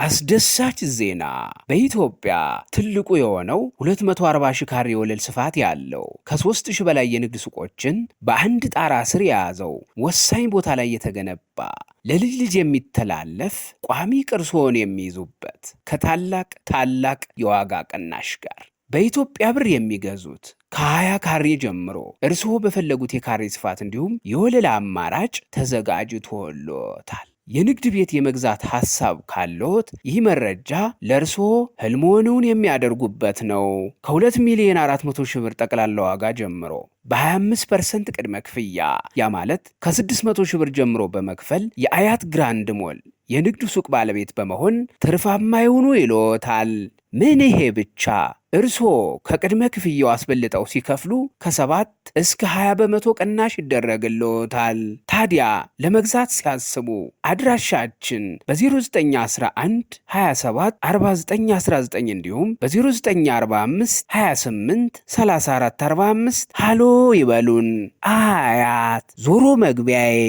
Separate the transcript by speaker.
Speaker 1: አስደሳች ዜና! በኢትዮጵያ ትልቁ የሆነው 240 ሺህ ካሬ ወለል ስፋት ያለው ከ3000 በላይ የንግድ ሱቆችን በአንድ ጣራ ስር የያዘው ወሳኝ ቦታ ላይ የተገነባ ለልጅ ልጅ የሚተላለፍ ቋሚ ቅርሶን የሚይዙበት ከታላቅ የዋጋ ቅናሽ ጋር በኢትዮጵያ ብር የሚገዙት ከ20 ካሬ ጀምሮ እርስዎ በፈለጉት የካሬ ስፋት እንዲሁም የወለል አማራጭ ተዘጋጅቶሎታል። የንግድ ቤት የመግዛት ሐሳብ ካለዎት ይህ መረጃ ለእርስዎ ህልሞውን የሚያደርጉበት ነው። ከ2 ሚሊዮን 400 ሺህ ብር ጠቅላላ ዋጋ ጀምሮ በ25% ቅድመ ክፍያ ያ ማለት ከ600 ሺህ ብር ጀምሮ በመክፈል የአያት ግራንድ ሞል የንግዱ ሱቅ ባለቤት በመሆን ትርፋማ ይሁኑ ይሎታል። ምን ይሄ ብቻ! እርስዎ ከቅድመ ክፍያው አስበልጠው ሲከፍሉ ከ7 እስከ 20 በመቶ ቅናሽ ይደረግልዎታል። ታዲያ ለመግዛት ሲያስቡ አድራሻችን በ0911 27 4919 እንዲሁም በ0945 28 34 45 ሃሎ ይበሉን። አያት ዞሮ መግቢያዬ